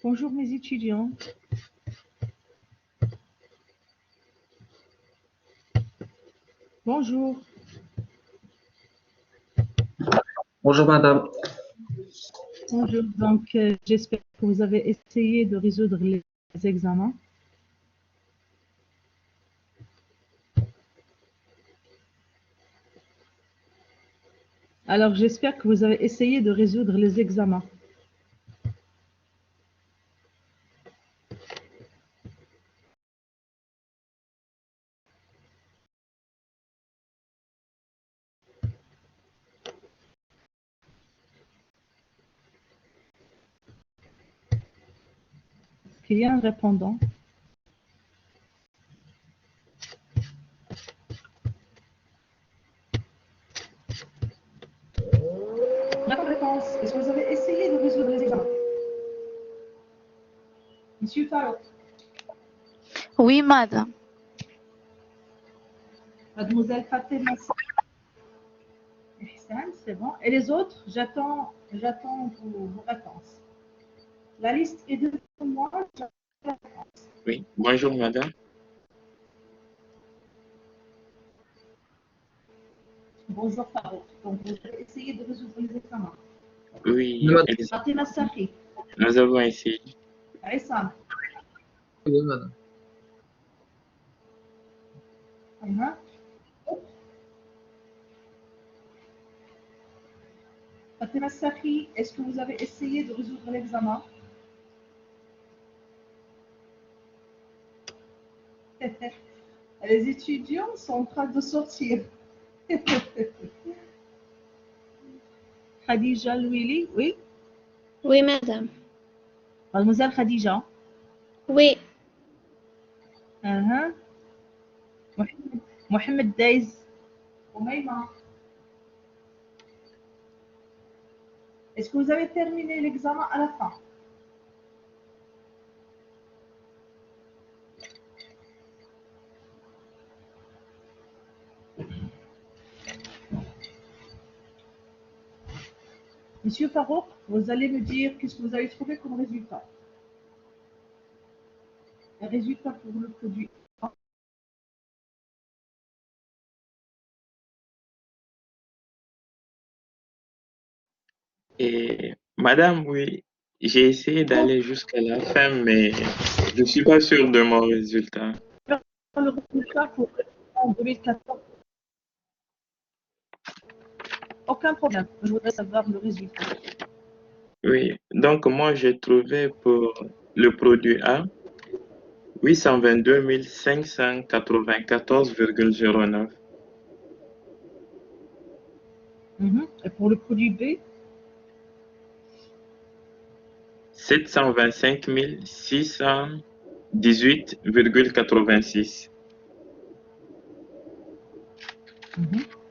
Bonjour mes étudiants. Bonjour. Bonjour madame. Bonjour. Donc, j'espère que vous avez essayé de résoudre les examens. Alors, j'espère que vous avez essayé de résoudre les examens. Est-ce qu'il y a un répondant? La réponse. Est-ce que vous avez essayé de résoudre les examens? Monsieur Farouk. Oui, madame. Mademoiselle Fatima. C'est bon. Et les autres, j'attends vos réponses. La liste est devant moi. Oui, bonjour madame. Bonjour Farouk. Donc, vous avez essayé de résoudre les examens. Oui, Fatima Safi. nous avons essayé. Aïssam. Oui madame. Fatima Safi, est-ce que vous avez essayé de résoudre l'examen? Les étudiants sont en train de sortir. Khadija Louili, oui? Oui, madame. Mademoiselle Khadija. Oui. Mohamed Daiz. Oumaima. Est-ce que vous avez terminé l'examen à la fin? Monsieur Farouk, vous allez me dire qu'est-ce que vous avez trouvé comme résultat. Un résultat pour le produit. Et madame, oui, j'ai essayé d'aller jusqu'à la fin, mais je ne suis pas sûr de mon résultat. Le résultat pour en 2014. Aucun problème. Je voudrais savoir le résultat. Oui, donc moi j'ai trouvé pour le produit A 822 594,09. Et pour le produit B? 725 618,86.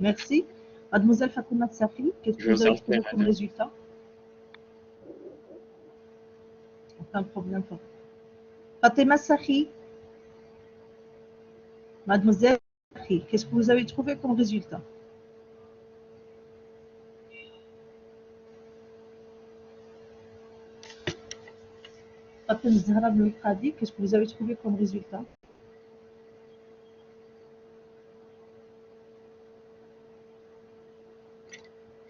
Merci. Mademoiselle Fatima Safi, qu'est-ce que Je vous vous en avez prie, trouvé comme madame. résultat? Aucun problème. Fatima Safi, Mademoiselle Safi, qu'est-ce que vous avez trouvé comme résultat? Fatima Zahra Khadi, qu'est-ce que vous avez trouvé comme résultat?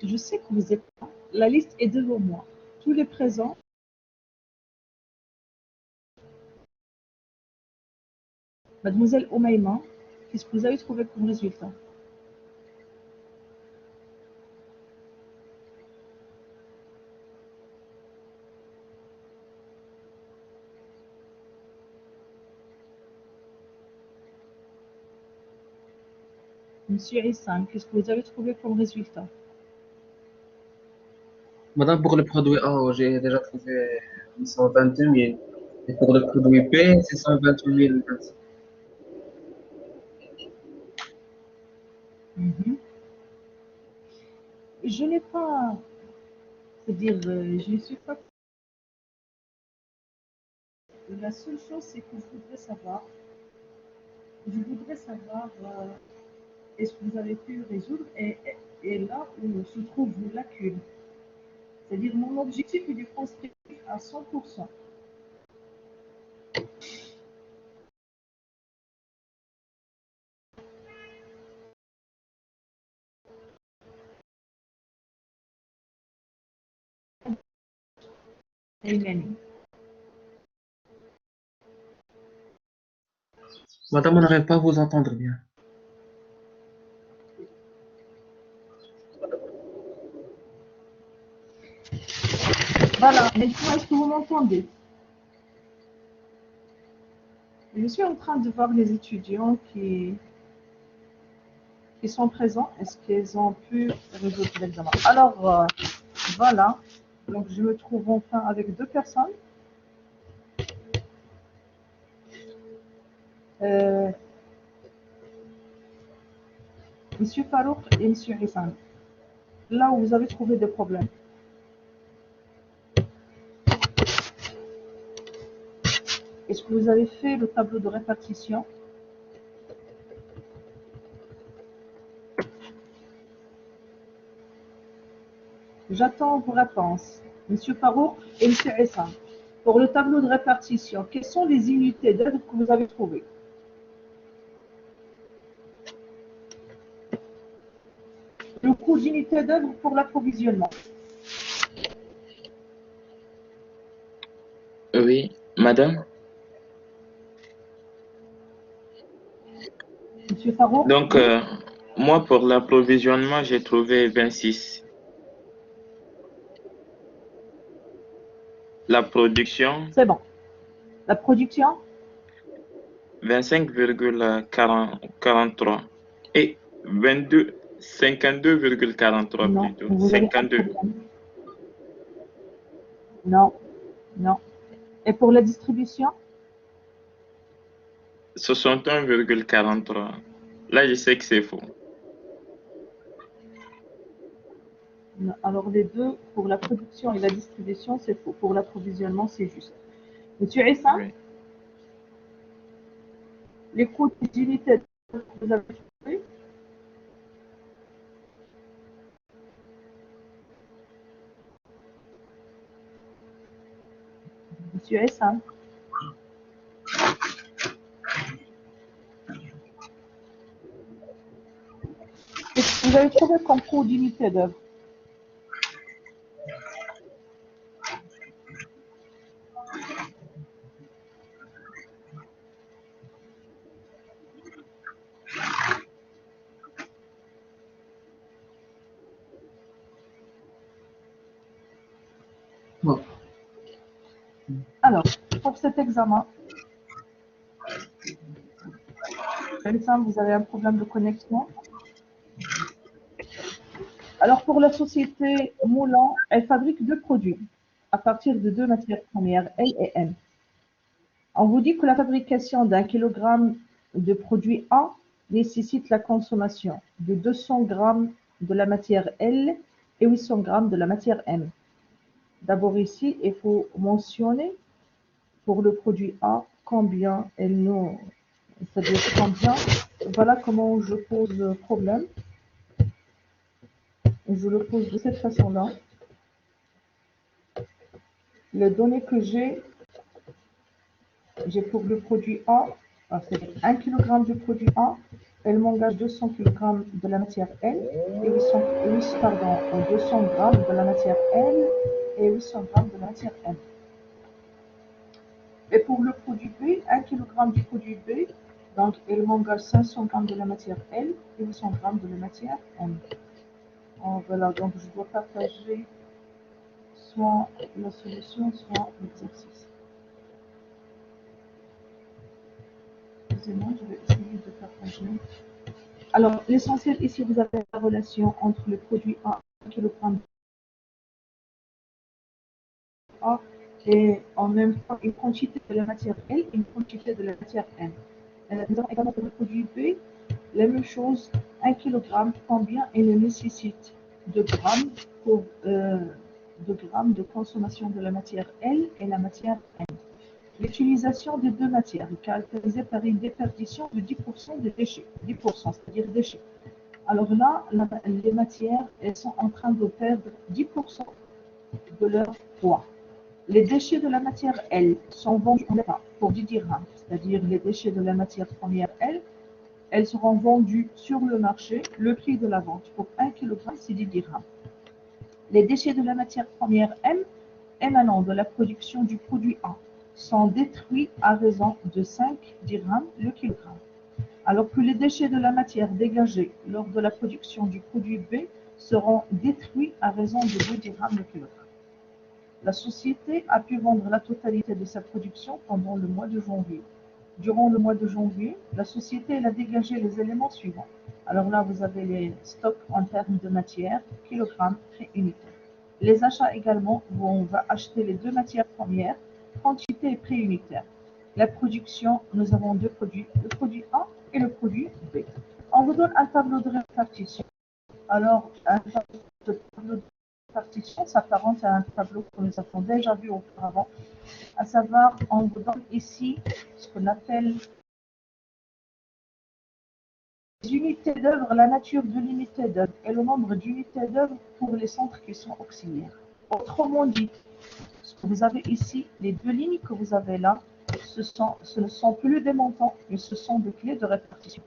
Je sais que vous êtes là. La liste est devant moi. Tous les présents. Mademoiselle Oumaima, qu'est-ce que vous avez trouvé comme résultat? Monsieur Issam, qu'est-ce que vous avez trouvé comme résultat? Madame, pour le produit A, j'ai déjà trouvé 822 000. Et pour le produit B, c'est 128 000. Je n'ai pas, c'est-à-dire, je ne suis pas. La seule chose, c'est que je voudrais savoir, est-ce que vous avez pu résoudre et là où se trouvent vos lacunes. C'est-à-dire, mon objectif est de construire à 100%. Aymani. Madame, on n'arrive pas à vous entendre bien. Voilà, maintenant, est-ce que vous m'entendez? Je suis en train de voir les étudiants qui sont présents. Est-ce qu'ils ont pu résoudre l'examen? Alors, voilà. Donc, je me trouve enfin avec deux personnes. Monsieur Farouk et Monsieur Hissan. Là où vous avez trouvé des problèmes. Est-ce que vous avez fait le tableau de répartition? J'attends vos réponses. Monsieur Farouk et Monsieur Hissan. Pour le tableau de répartition, quelles sont les unités d'œuvre que vous avez trouvées? Le coût d'unité d'œuvre pour l'approvisionnement. Oui, madame. Monsieur Farouk? Donc, moi, pour l'approvisionnement, j'ai trouvé 26. La production, C'est bon. La production? 25,43. Et 52,43 Non, plutôt. vous avez un 52. problème. Non, non. Et pour la distribution? 61,43. Là, je sais que c'est faux. Non. Alors les deux, pour la production et la distribution, c'est faux. Pour l'approvisionnement, c'est juste. Monsieur Issa, Oui. les coûts d'unité que vous avez trouvés? Monsieur Issa, qu'est-ce que vous avez trouvé comme coût d'unité d'œuvre? Bon. Alors, pour cet examen, Issa, vous avez un problème de connexion. Alors, pour la société Moulin, elle fabrique deux produits à partir de deux matières premières, L et M. On vous dit que la fabrication d'un kilogramme de produit A nécessite la consommation de 200 grammes de la matière L et 800 grammes de la matière M. D'abord ici, il faut mentionner pour le produit A combien elle nous... C'est-à-dire combien... Voilà comment je pose le problème. Je le pose de cette façon-là. Les données que j'ai pour le produit A, c'est-à-dire 1 kg de produit A, elle m'engage 200 kg de la matière L et 200 g de la matière L et 800 g de la matière M. Et pour le produit B, 1 kg du produit B, donc elle m'engage 500 g de la matière L et 800 g de la matière M. Voilà, donc je dois partager soit la solution, soit l'exercice. Excusez-moi, je vais essayer de partager. Alors, l'essentiel ici, vous avez la relation entre le produit A, 1 kg A, et en même temps une quantité de la matière L et une quantité de la matière M. Nous avons également pour le produit B, la même chose, 1 kg, combien il nécessite de grammes de consommation de la matière L et la matière M. L'utilisation des deux matières est caractérisée par une déperdition de 10% des déchets, 10%, c'est-à-dire déchets. Alors là, les matières, elles sont en train de perdre 10% de leur poids. Les déchets de la matière L sont vendus en état pour 10 dirhams, c'est-à-dire les déchets de la matière première L, elles seront vendues sur le marché. Le prix de la vente pour 1 kg, c'est 10 dirhams. Les déchets de la matière première M, émanant de la production du produit A sont détruits à raison de 5 dirhams le kilogramme, alors que les déchets de la matière dégagés lors de la production du produit B seront détruits à raison de 2 dirhams le kilogramme. La société a pu vendre la totalité de sa production pendant le mois de janvier. Durant le mois de janvier, la société a dégagé les éléments suivants. Alors là, vous avez les stocks en termes de matière, kilogrammes, prix unitaire. Les achats également, où on va acheter les deux matières premières, quantité et prix unitaire. La production, nous avons deux produits, le produit A et le produit B. On vous donne un tableau de répartition. Alors, un tableau de répartition s'apparente à un tableau que nous avons déjà vu auparavant, à savoir, on vous donne ici ce qu'on appelle les unités d'œuvre, la nature de l'unité d'œuvre et le nombre d'unités d'œuvre pour les centres qui sont auxiliaires. Autrement dit, ce que vous avez ici, les deux lignes que vous avez là, ce ne sont plus des montants, mais ce sont des clés de répartition.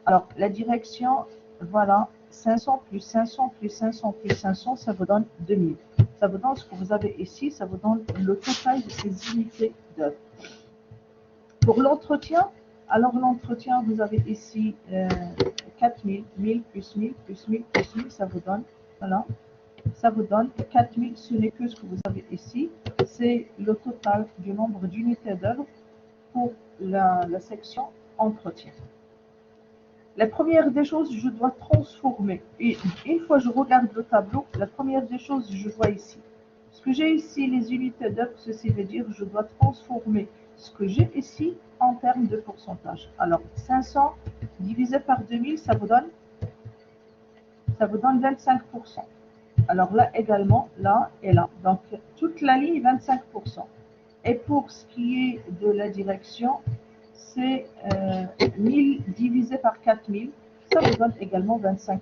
Alors, la direction, voilà, 500 plus 500 plus 500 plus 500, ça vous donne 2000. Ça vous donne ce que vous avez ici, ça vous donne le total de ces unités d'œuvre. Pour l'entretien, alors l'entretien, vous avez ici 4000, 1000 plus 1000 plus 1000 plus 1000, ça vous donne, voilà, ça vous donne 4000, ce n'est que ce que vous avez ici, c'est le total du nombre d'unités d'œuvre pour la section entretien. La première des choses, je dois transformer. Et une fois que je regarde le tableau, la première des choses, je vois ici. Ce que j'ai ici, les unités d'œuvre, ceci veut dire que je dois transformer ce que j'ai ici en termes de pourcentage. Alors, 500 divisé par 2000, ça vous donne 25%. Alors là également, là et là. Donc, toute la ligne, 25%. Et pour ce qui est de la direction, c'est 1000 divisé par 4000, ça vous donne également 25%.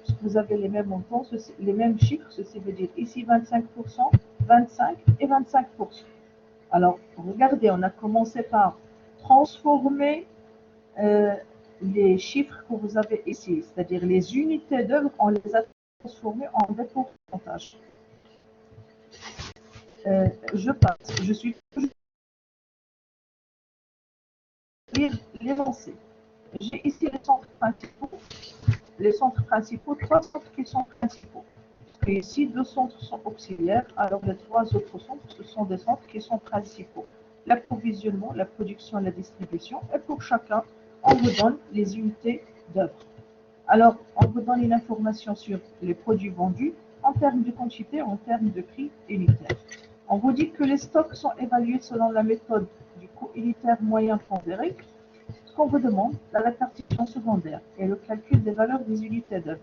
Puisque vous avez les mêmes montants, les mêmes chiffres, ceci veut dire ici 25%, 25 et 25%. Alors, regardez, on a commencé par transformer les chiffres que vous avez ici, c'est-à-dire les unités d'œuvre, on les a transformées en des pourcentages. Je passe, je suis toujours l'énoncé. J'ai ici les centres principaux, trois centres qui sont principaux. Et ici, deux centres sont auxiliaires, alors les trois autres centres, ce sont des centres qui sont principaux. L'approvisionnement, la production et la distribution, et pour chacun, on vous donne les unités d'œuvre. Alors, on vous donne une information sur les produits vendus en termes de quantité, en termes de prix unitaire. On vous dit que les stocks sont évalués selon la méthode du coût unitaire moyen pondéré. Ce qu'on vous demande, la répartition secondaire et le calcul des valeurs des unités d'œuvre,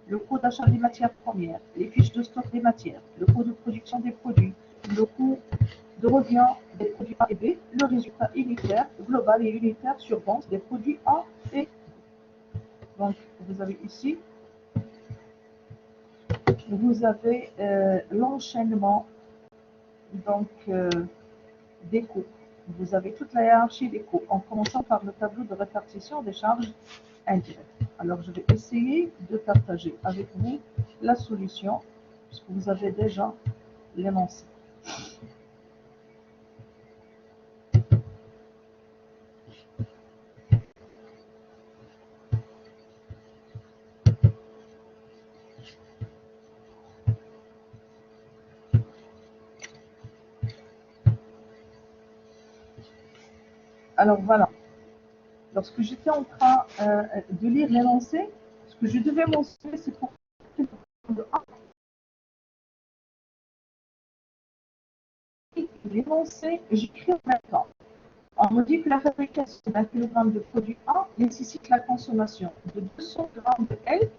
le coût d'achat des matières premières, les fiches de stock des matières, le coût de production des produits, le coût de revient des produits A et B, le résultat unitaire, global et unitaire sur vente des produits A et B. Donc, vous avez ici, vous avez l'enchaînement des coûts. Vous avez toute la hiérarchie des coûts, en commençant par le tableau de répartition des charges indirectes. Alors, je vais essayer de partager avec vous la solution, puisque vous avez déjà l'énoncé. Alors voilà, lorsque j'étais en train de lire l'énoncé, ce que je devais mentionner, c'est pour l'énoncé, j'écris en même temps. On me dit que la fabrication d'un kilogramme de produit A nécessite la consommation de 200 grammes de L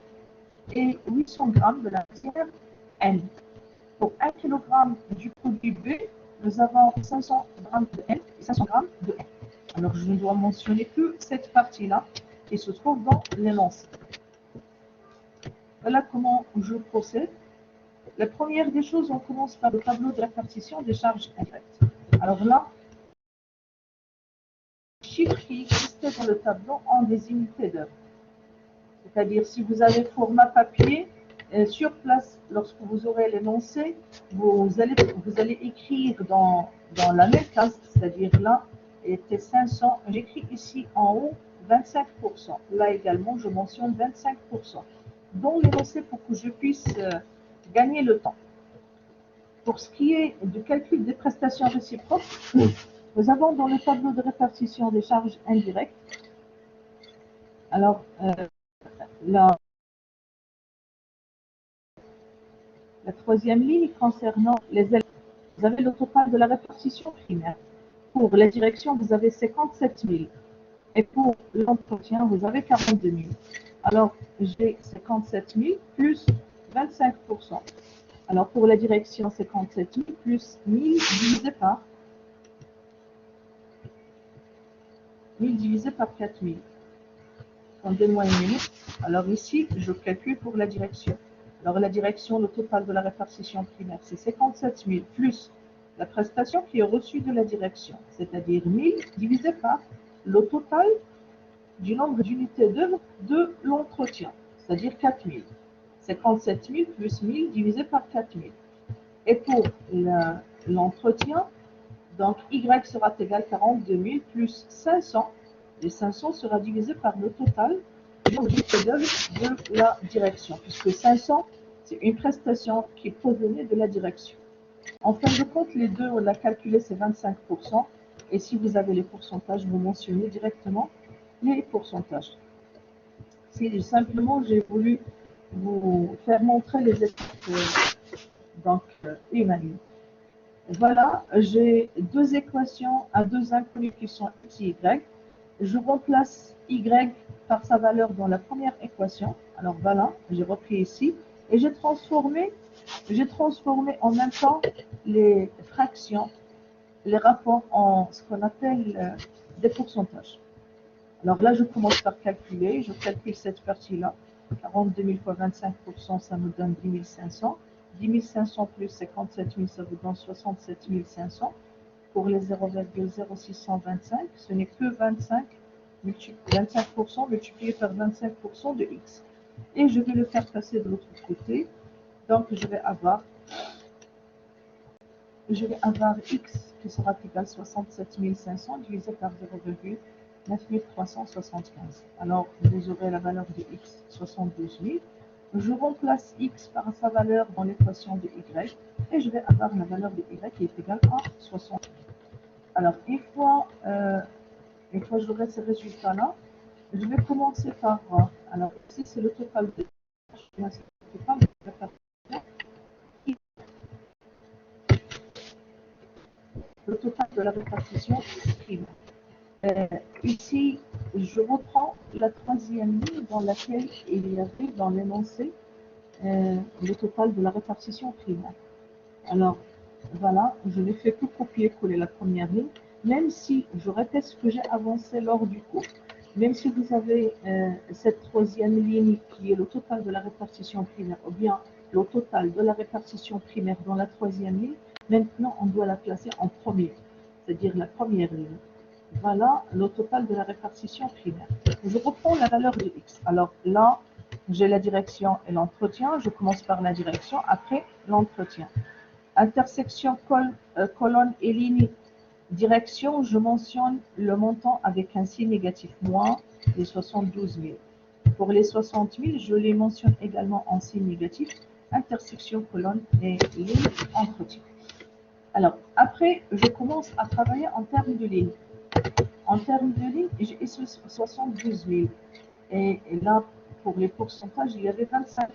et 800 grammes de la matière N. Pour 1 kg du produit B, nous avons 500 grammes de N et 500 grammes de N. Alors, je ne dois mentionner que cette partie-là qui se trouve dans l'énoncé. Voilà comment je procède. La première des choses, on commence par le tableau de répartition des charges indirectes. Alors là, les chiffres qui existaient dans le tableau ont des unités d'œuvre. C'est-à-dire, si vous avez format papier, sur place, lorsque vous aurez l'énoncé, vous allez écrire dans la même case, c'est-à-dire là, était 500. J'écris ici en haut 25%. Là également, je mentionne 25%. Dans l'énoncé pour que je puisse gagner le temps. Pour ce qui est du calcul des prestations réciproques, nous avons dans le tableau de répartition des charges indirectes, alors la troisième ligne concernant les élèves, vous avez le total de la répartition primaire. Pour la direction, vous avez 57 000. Et pour l'entretien, vous avez 42 000. Alors, j'ai 57 000 plus 25%. Alors, pour la direction, 57 000 plus 1000 divisé par 4 000. Attendez-moi une minute. Alors ici, je calcule pour la direction. Alors la direction, le total de la répartition primaire, c'est 57 000 plus la prestation qui est reçue de la direction, c'est-à-dire 1000 divisé par le total du nombre d'unités d'œuvre de l'entretien, c'est-à-dire 4 000. 57 000 plus 1000 divisé par 4 000. Et pour l'entretien, donc Y sera égal à 42 000 plus 500. Et 500 sera divisé par le total de la direction, puisque 500, c'est une prestation qui provenait de la direction. En fin de compte, les deux, on l'a calculé, c'est 25%. Et si vous avez les pourcentages, vous mentionnez directement les pourcentages. Simplement, j'ai voulu vous faire montrer les étapes humaines. Voilà, j'ai deux équations à deux inconnus qui sont x et y. Je remplace y par sa valeur dans la première équation. Alors voilà, j'ai repris ici. Et j'ai transformé en même temps les fractions, les rapports en ce qu'on appelle des pourcentages. Alors là, je commence par calculer. Je calcule cette partie-là. 42 000 fois 25%, ça me donne 10 500. 10 500 plus 57 000, ça vous donne 67 500. Pour les 0,0625, ce n'est que 25% multiplié par 25% de x. Et je vais le faire passer de l'autre côté. Donc, je vais avoir x qui sera égal à 67 500 divisé par 0,9375. Alors, vous aurez la valeur de x, 72 000. Je remplace x par sa valeur dans l'équation de y et je vais avoir la valeur de y qui est égale à 60 000. Alors, une fois j'aurai ces résultats-là, je vais commencer par, alors ici c'est le total de la répartition primaire. Ici, je reprends la troisième ligne dans laquelle il y avait dans l'énoncé le total de la répartition primaire. Alors, voilà, je n'ai fait que copier-coller la première ligne, même si je répète ce que j'ai avancé lors du cours. Même si vous avez cette troisième ligne qui est le total de la répartition primaire, ou bien le total de la répartition primaire dans la troisième ligne, maintenant on doit la placer en premier, c'est-à-dire la première ligne. Voilà le total de la répartition primaire. Je reprends la valeur de x. Alors là, j'ai la direction et l'entretien. Je commence par la direction, après l'entretien. Intersection colonne et ligne direction, je mentionne le montant avec un signe négatif, moins les 72 000. Pour les 60 000, je les mentionne également en signe négatif, intersection colonne et ligne entretien. Alors, après, je commence à travailler en termes de ligne. En termes de ligne, j'ai 72 000. Et là, pour les pourcentages, il y avait 25%.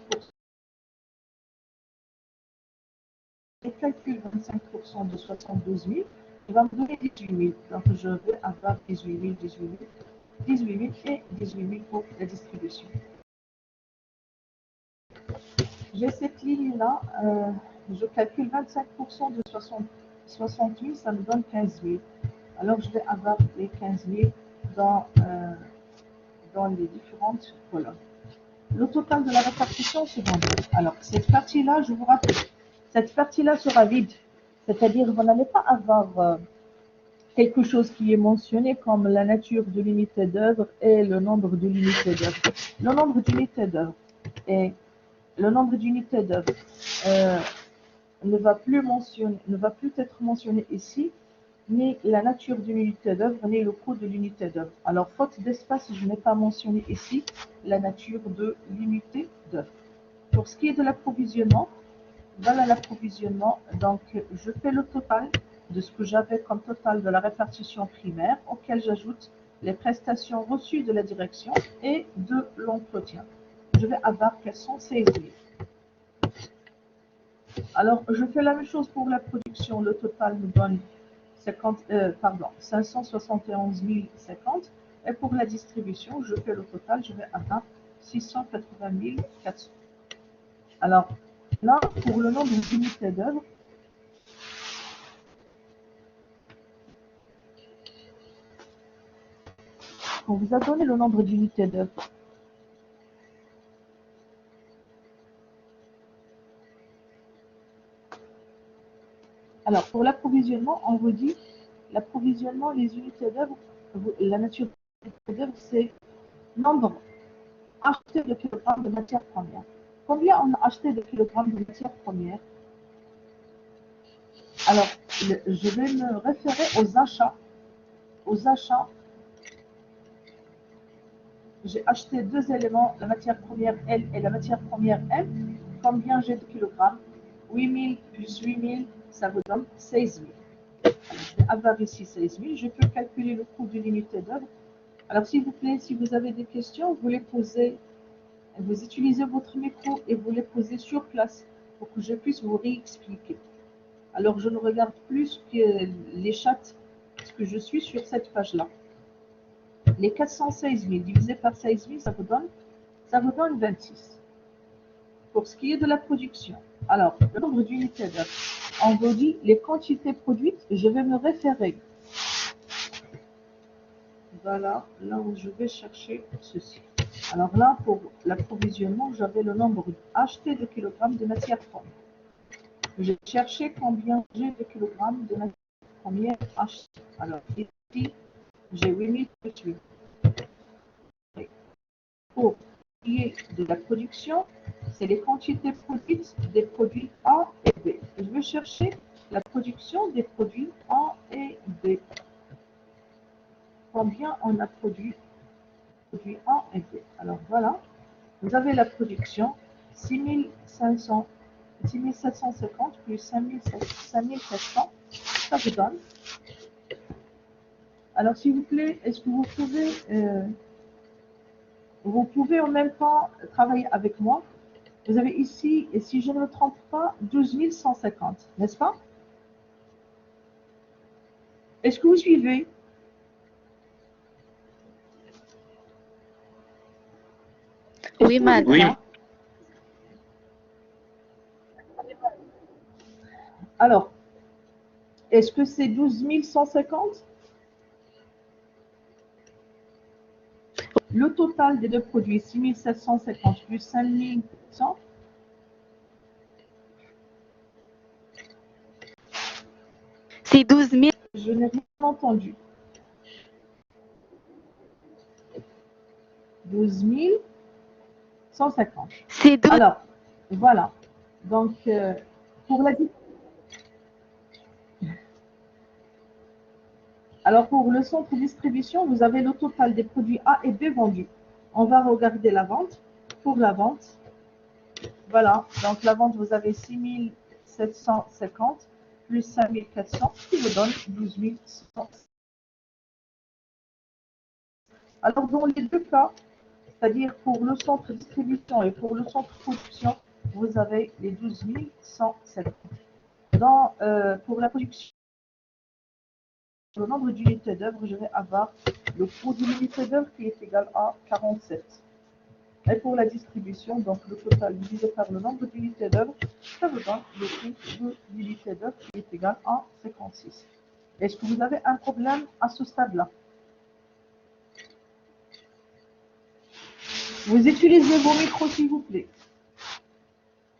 Je calcule 25% de 72 000, il va me donner 18 000. Donc, je vais avoir 18 000, 18 000, 18 000 et 18 000 pour la distribution. J'ai cette ligne-là, je calcule 25% de 60 000, ça me donne 15 000. Alors, je vais avoir les 15 000 dans les différentes colonnes. Le total de la répartition secondaire. Alors, cette partie-là, je vous rappelle, cette partie-là sera vide. C'est-à-dire, vous n'allez pas avoir quelque chose qui est mentionné comme la nature de l'unité d'œuvre et le nombre de l'unité d'œuvre. Le nombre d'unités d'œuvre est le nombre d'unités d'œuvre ne va plus être mentionné ici, ni la nature d'une unité d'œuvre, ni le coût de l'unité d'œuvre. Alors, faute d'espace, je n'ai pas mentionné ici la nature de l'unité d'œuvre. Pour ce qui est de l'approvisionnement, voilà l'approvisionnement. Donc, je fais le total de ce que j'avais comme total de la répartition primaire, auquel j'ajoute les prestations reçues de la direction et de l'entretien. Je vais avoir 416 000. Alors, je fais la même chose pour la production. Le total me donne 571 050. Et pour la distribution, je fais le total, je vais avoir 680 400. Alors, là, pour le nombre d'unités d'œuvre, on vous a donné le nombre d'unités d'œuvre. Alors, pour l'approvisionnement, on vous dit, l'approvisionnement, les unités d'œuvre, la nature des unités d'œuvre, c'est nombre acheté de kilogrammes de matière première. Combien on a acheté de kilogrammes de matière première? Alors, je vais me référer aux achats. Aux achats, j'ai acheté deux éléments, la matière première L et la matière première M. Combien j'ai de kilogrammes? 8 000 plus 8 000, ça vous donne 16 000. Alors, je vais avoir ici 16 000. Je peux calculer le coût d'une unité d'œuvre. Alors, s'il vous plaît, si vous avez des questions, vous les posez. Vous utilisez votre micro et vous les posez sur place pour que je puisse vous réexpliquer. Alors, je ne regarde plus que les chats parce que je suis sur cette page-là. Les 416 000 divisé par 16 000, ça vous donne 26. Pour ce qui est de la production, alors, le nombre d'unités d'œuvre, on vous dit les quantités produites, je vais me référer. Voilà, là où je vais chercher ceci. Alors là, pour l'approvisionnement, j'avais le nombre acheté de kilogrammes de matière première. J'ai cherché combien j'ai de kilogrammes de matière première achetée. Alors ici, j'ai 8 000 plus 8. Pour ce qui est de la production, c'est les quantités produites des produits A et B. Je vais chercher la production des produits A et B. Combien on a produit A et B. Alors voilà, vous avez la production 6 750 plus 5 700, ça vous donne. Alors s'il vous plaît, est-ce que vous pouvez en même temps travailler avec moi? Vous avez ici, et si je ne me trompe pas, 12 150, n'est-ce pas? Est-ce que vous suivez? Oui, madame. Oui, Alors, est-ce que c'est 12 150? Le total des deux produits, 6 750 plus 5 100, C'est 12 000. je n'ai rien entendu. 12 150. C'est 12. Alors, voilà. Donc, pour la Alors, pour le centre de distribution, vous avez le total des produits A et B vendus. On va regarder la vente. Pour la vente, voilà. Donc, la vente, vous avez 6 750 plus 5 400, qui vous donne 12 100. Alors, dans les deux cas, c'est-à-dire pour le centre de distribution et pour le centre de production, vous avez les 12 150. Pour la production, le nombre d'unités d'œuvre, je vais avoir le coût d'une unité d'œuvre qui est égal à 47. Et pour la distribution, donc le total divisé par le nombre d'unités d'œuvre, ça vous donne le coût de l'unité d'œuvre qui est égal à 56. Est-ce que vous avez un problème à ce stade-là? Vous utilisez vos micros, s'il vous plaît.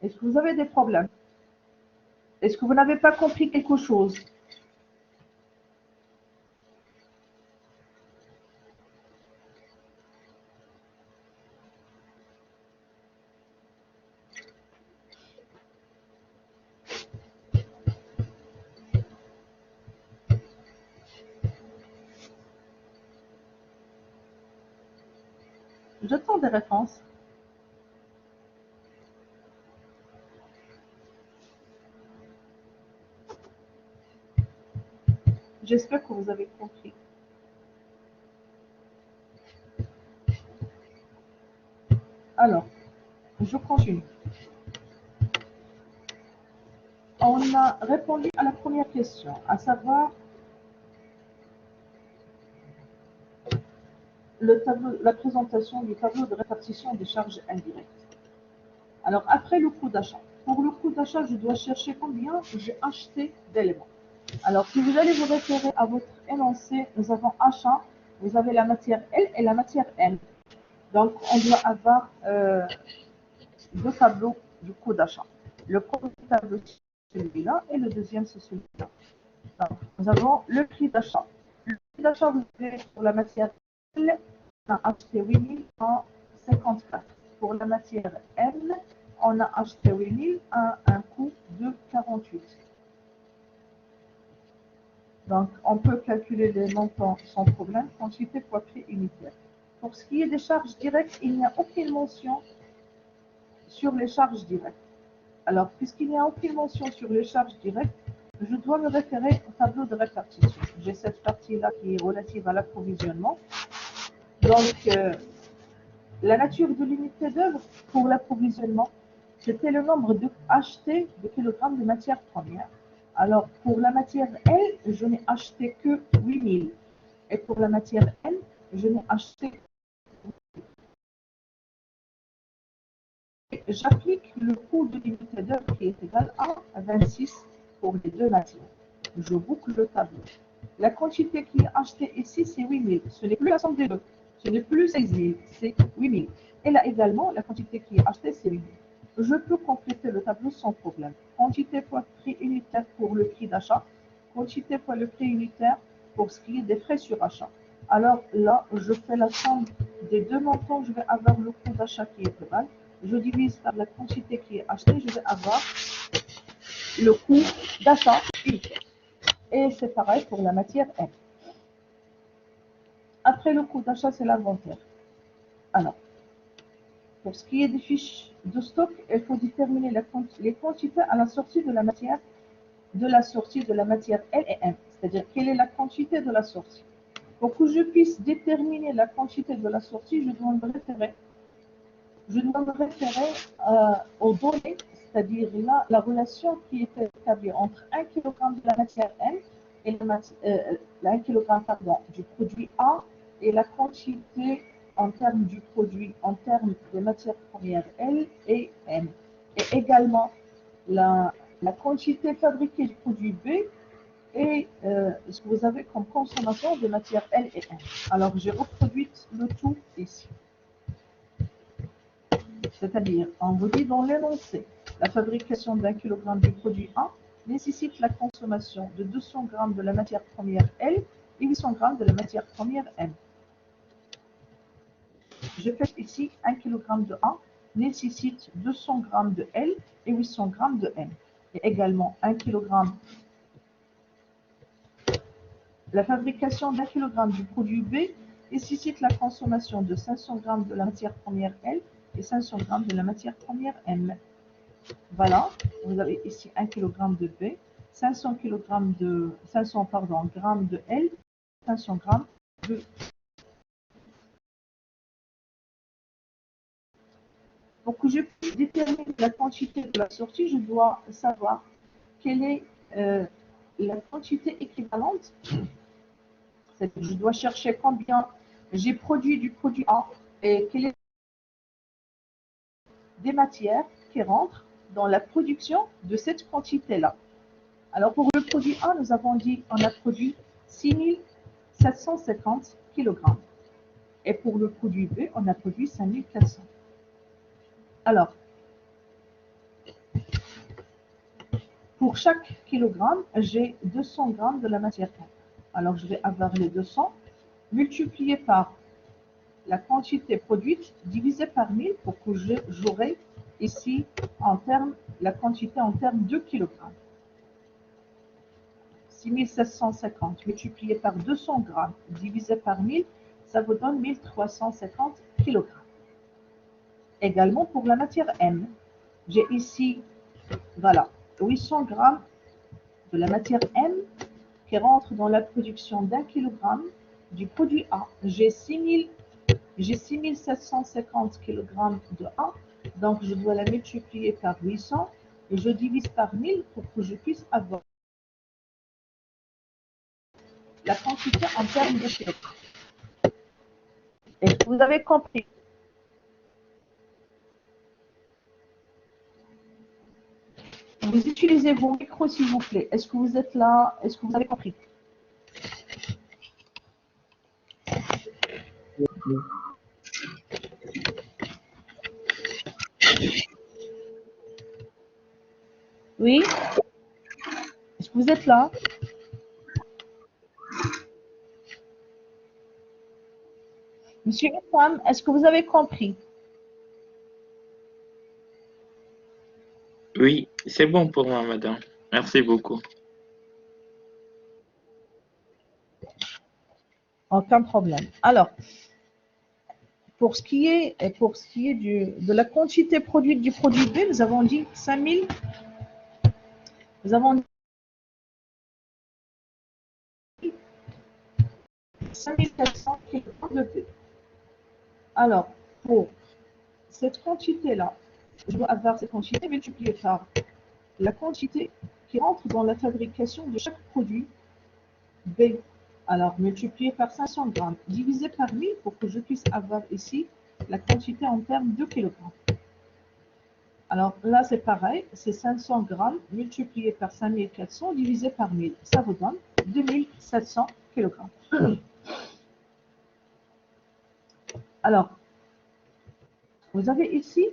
Est-ce que vous avez des problèmes? Est-ce que vous n'avez pas compris quelque chose? J'attends des réponses. J'espère que vous avez compris. Alors, je continue. On a répondu à la première question, à savoir la présentation du tableau de répartition des charges indirectes. Alors, après le coût d'achat. Pour le coût d'achat, je dois chercher combien j'ai acheté d'éléments. Alors, si vous allez vous référer à votre énoncé, nous avons achat, vous avez la matière L et la matière M. Donc, on doit avoir deux tableaux du coût d'achat. Le premier tableau, c'est celui-là, et le deuxième, c'est celui-là. Nous avons le prix d'achat. Le prix d'achat, vous avez pour la matière L, on a acheté 8 000 en 54. Pour la matière M, on a acheté 8 000 à un coût de 48. Donc, on peut calculer les montants sans problème, quantité fois prix unitaire. Pour ce qui est des charges directes, il n'y a aucune mention sur les charges directes. Alors, puisqu'il n'y a aucune mention sur les charges directes, je dois me référer au tableau de répartition. J'ai cette partie-là qui est relative à l'approvisionnement. Donc, la nature de l'unité d'œuvre pour l'approvisionnement, c'était le nombre acheté de kilogrammes de matière première. Alors, pour la matière L, je n'ai acheté que 8 000. Et pour la matière N, je n'ai acheté que j'applique le coût de l'unité d'œuvre qui est égal à 26 pour les deux matières. Je boucle le tableau. La quantité qui est achetée ici, c'est 8 000. Ce n'est plus la somme des deux. Ce n'est plus 16 000, c'est 8 000. Et là également, la quantité qui est achetée, c'est 8 000. Je peux compléter le tableau sans problème. Quantité fois prix unitaire pour le prix d'achat. Quantité fois le prix unitaire pour ce qui est des frais sur achat. Alors là, je fais la somme des deux montants. Je vais avoir le coût d'achat qui est égal. Je divise par la quantité qui est achetée. Je vais avoir le coût d'achat unitaire. Et c'est pareil pour la matière M. Après le coût d'achat, c'est l'inventaire. Alors, pour ce qui est des fiches de stock, il faut déterminer les quantités à la sortie de la matière L et M. C'est-à-dire, quelle est la quantité de la sortie. Pour que je puisse déterminer la quantité de la sortie, je dois me référer aux données, c'est-à-dire la relation qui est établie entre 1 kg de la matière M et 1 kg du produit A et la quantité en termes du produit, en termes des matières premières L et M. Et également la quantité fabriquée du produit B et ce que vous avez comme consommation de matières L et M. Alors, j'ai reproduit le tout ici. C'est-à-dire, on vous dit dans l'énoncé, la fabrication d'1 kg du produit A nécessite la consommation de 200 g de la matière première L et 800 g de la matière première M. Je fais ici 1 kg de A nécessite 200 g de L et 800 g de M. Et également 1 kg. La fabrication d'1 kg du produit B nécessite la consommation de 500 g de la matière première L et 500 g de la matière première M. Voilà, vous avez ici 1 kg de B, 500 g de L, 500 g de. Pour que je puisse déterminer la quantité de la sortie, je dois savoir quelle est la quantité équivalente. Je dois chercher combien j'ai produit du produit A et quelle est des matières qui rentrent dans la production de cette quantité-là. Alors pour le produit A, nous avons dit qu'on a produit 6 750 kg. Et pour le produit B, on a produit 5 400. Alors, pour chaque kilogramme, j'ai 200 g de la matière première. Alors, je vais avoir les 200 multiplié par la quantité produite divisé par 1000 pour que j'aurai ici la quantité en termes de kilogrammes. 6 750 multiplié par 200 g divisé par 1000, ça vous donne 1350 kg. Également pour la matière M. J'ai ici, voilà, 800 grammes de la matière M qui rentre dans la production d'un kilogramme du produit A. J'ai 6750 kg de A, donc je dois la multiplier par 800 et je divise par 1000 pour que je puisse avoir la quantité en termes de kilogrammes. Est-ce que vous avez compris? Vous utilisez vos micros, s'il vous plaît. Est-ce que vous êtes là? Est-ce que vous avez compris? Oui? Est-ce que vous êtes là? Monsieur Issam, est-ce que vous avez compris? Oui, c'est bon pour moi, madame. Merci beaucoup. Aucun problème. Alors, pour ce qui est de la quantité produite du produit B, nous avons dit 5000, nous avons dit 5400 kg de B. Alors, pour cette quantité-là, je dois avoir cette quantité multipliée par la quantité qui rentre dans la fabrication de chaque produit B. Alors, multiplié par 500 grammes, divisé par 1000 pour que je puisse avoir ici la quantité en termes de kilogrammes. Alors là, c'est pareil, c'est 500 grammes multiplié par 5400 divisé par 1000. Ça vous donne 2700 kilogrammes. Alors, vous avez ici,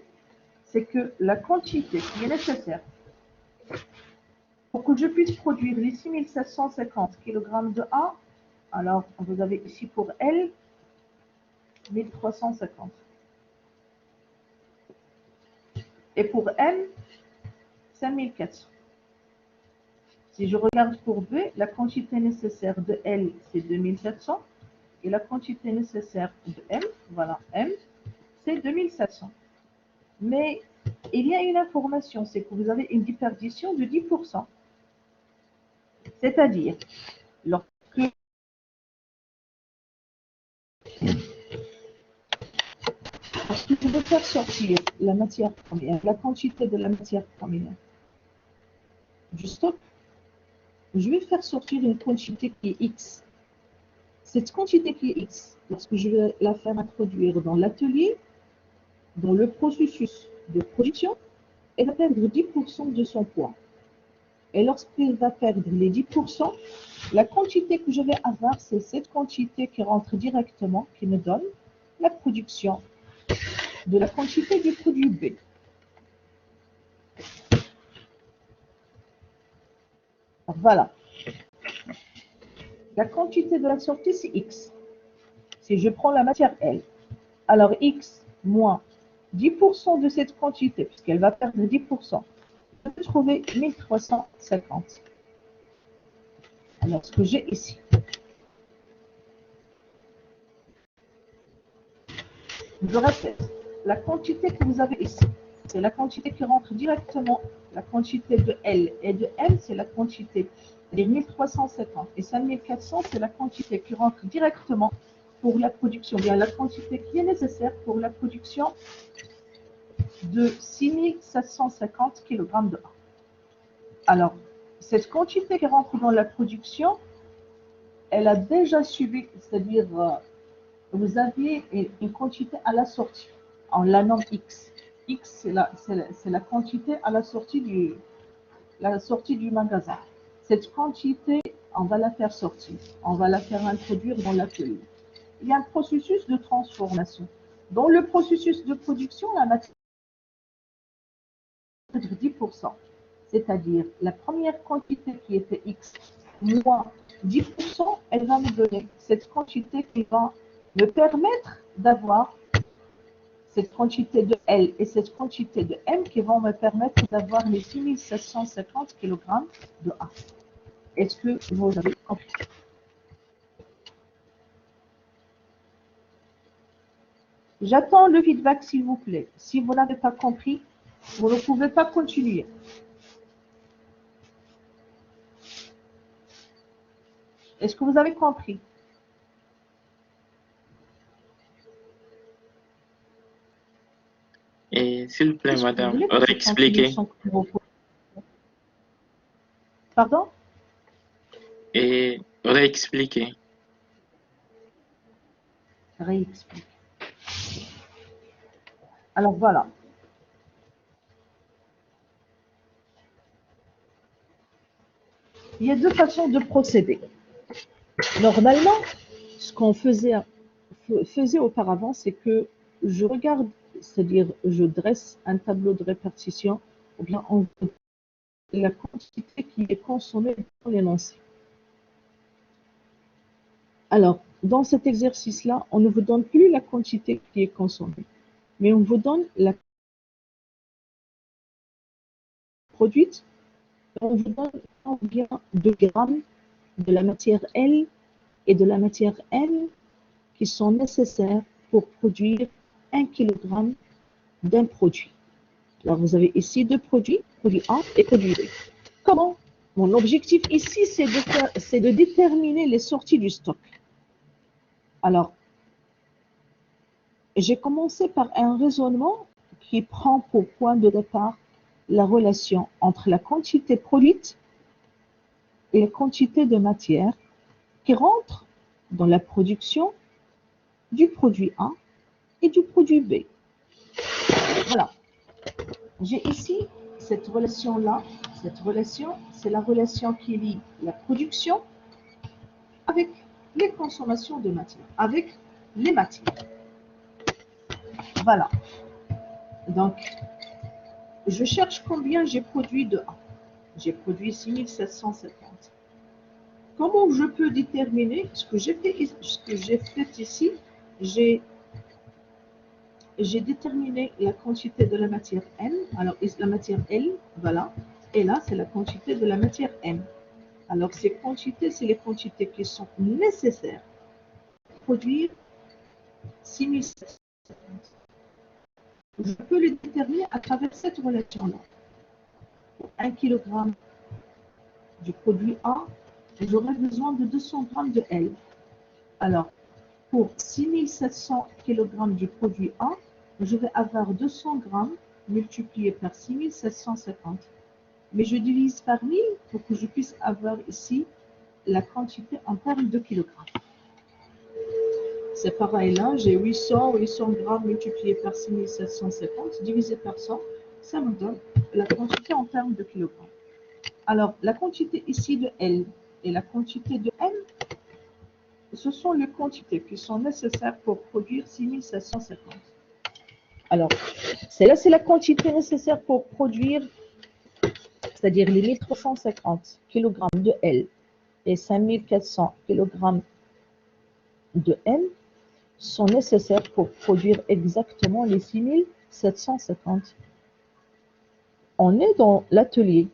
c'est que la quantité qui est nécessaire pour que je puisse produire les 6750 kg de A, alors vous avez ici pour L, 1350. Et pour M, 5400. Si je regarde pour B, la quantité nécessaire de L, c'est 2700. Et la quantité nécessaire de M, voilà, M, c'est 2700. Mais il y a une information, c'est que vous avez une déperdition de 10%. C'est-à-dire, lorsque je veux faire sortir la matière première, la quantité de la matière première du stock, je vais faire sortir une quantité qui est X. Cette quantité qui est X, lorsque je vais la faire introduire dans l'atelier, dans le processus de production, elle va perdre 10% de son poids. Et lorsqu'elle va perdre les 10%, la quantité que je vais avoir, c'est cette quantité qui rentre directement, qui me donne la production de la quantité du produit B. Voilà. La quantité de la sortie, c'est X. Si je prends la matière L, alors X moins 10% de cette quantité, puisqu'elle va perdre 10%, je peux trouver 1350. Alors, ce que j'ai ici, je répète, la quantité que vous avez ici, c'est la quantité qui rentre directement, la quantité de L et de M, c'est la quantité des 1350. Et 5400, c'est la quantité qui rentre directement pour la production, bien la quantité qui est nécessaire pour la production de 6750 kg de A. Alors, cette quantité qui rentre dans la production, elle a déjà subi, c'est-à-dire, vous aviez une quantité à la sortie, on la nomme X. X, c'est la quantité à la sortie du magasin. Cette quantité, on va la faire sortir, on va la faire introduire dans l'atelier. Il y a un processus de transformation. Dans le processus de production, la matière est de 10%. C'est-à-dire, la première quantité qui était X moins 10%, elle va me donner cette quantité qui va me permettre d'avoir cette quantité de L et cette quantité de M qui vont me permettre d'avoir les 6750 kg de A. Est-ce que vous avez compris? J'attends le feedback, s'il vous plaît. Si vous n'avez pas compris, vous ne pouvez pas continuer. Est-ce que vous avez compris? Et s'il vous plaît, Est-ce que vous madame, voulez que je continue réexpliquez. sans que vous... Pardon? Et réexpliquez. Réexplique. Alors voilà. Il y a deux façons de procéder. Normalement, ce qu'on faisait auparavant, c'est que je regarde, c'est-à-dire je dresse un tableau de répartition, ou bien on la quantité qui est consommée dans l'énoncé. Alors, dans cet exercice-là, on ne vous donne plus la quantité qui est consommée, mais on vous donne la produite, on vous donne combien de grammes de la matière L et de la matière M qui sont nécessaires pour produire 1 kg d'un produit. Alors, vous avez ici deux produits, produit A et produit B. Comment? Mon objectif ici, c'est de déterminer les sorties du stock. Alors, j'ai commencé par un raisonnement qui prend pour point de départ la relation entre la quantité produite et la quantité de matière qui rentre dans la production du produit A et du produit B. Voilà. J'ai ici cette relation-là. Cette relation, c'est la relation qui lie la production avec les consommations de matière, avec les matières. Voilà. Donc, je cherche combien j'ai produit de A. J'ai produit 6750. Comment je peux déterminer ce que j'ai fait ici? J'ai déterminé la quantité de la matière M. Alors, la matière L, voilà. Et là, c'est la quantité de la matière M. Alors, ces quantités, c'est les quantités qui sont nécessaires pour produire 6750. Je peux le déterminer à travers cette relation-là. Pour 1 kg du produit A, j'aurai besoin de 200 g de L. Alors, pour 6700 kg du produit A, je vais avoir 200 g multiplié par 6750. Mais je divise par 1000 pour que je puisse avoir ici la quantité en termes de kilogrammes. C'est pareil là, j'ai 800 grammes multiplié par 6750 divisé par 100, ça me donne la quantité en termes de kilogrammes. Alors, la quantité ici de L et la quantité de M, ce sont les quantités qui sont nécessaires pour produire 6750. Alors, celle-là, c'est la quantité nécessaire pour produire, c'est-à-dire les 1350 kg de L et 5400 kg de M sont nécessaires pour produire exactement les 6750. On est dans l'atelier,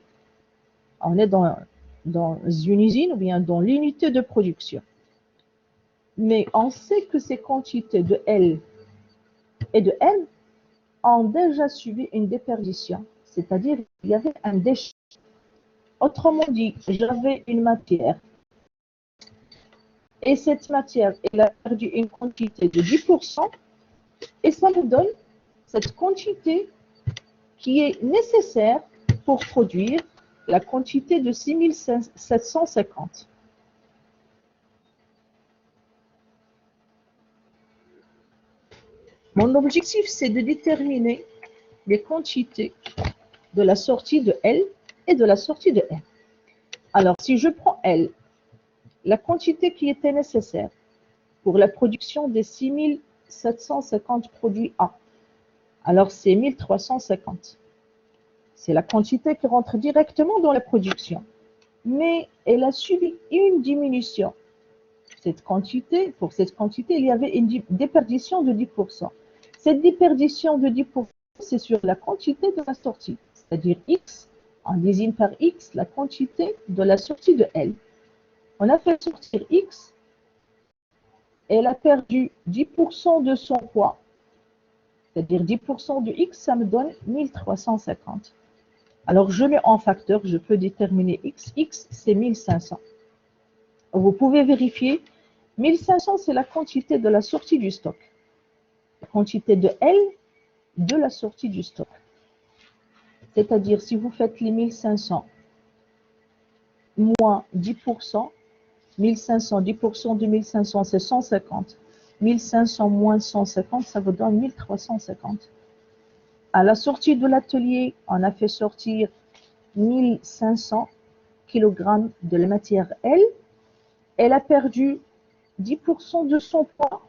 on est dans une usine ou bien dans l'unité de production. Mais on sait que ces quantités de L et de M ont déjà subi une déperdition, c'est-à-dire il y avait un déchet. Autrement dit, j'avais une matière et cette matière, elle a perdu une quantité de 10% et ça me donne cette quantité qui est nécessaire pour produire la quantité de 6750. Mon objectif, c'est de déterminer les quantités de la sortie de L et de la sortie de M. Alors, si je prends L, la quantité qui était nécessaire pour la production des 6750 produits A, alors c'est 1350. C'est la quantité qui rentre directement dans la production. Mais elle a subi une diminution. Pour cette quantité, il y avait une déperdition de 10%. Cette déperdition de 10%, c'est sur la quantité de la sortie, c'est-à-dire X, on désigne par X la quantité de la sortie de L. On a fait sortir X, elle a perdu 10% de son poids, C'est-à-dire 10% de X, ça me donne 1350. Alors, je mets en facteur, je peux déterminer X. X, c'est 1500. Vous pouvez vérifier. 1500, c'est la quantité de la sortie du stock. La quantité de L de la sortie du stock. C'est-à-dire, si vous faites les 1500 moins 10%, 1500, 10% de 1500, c'est 150. 1500 moins 150, ça vous donne 1350. À la sortie de l'atelier, on a fait sortir 1500 kg de la matière L. Elle a perdu 10% de son poids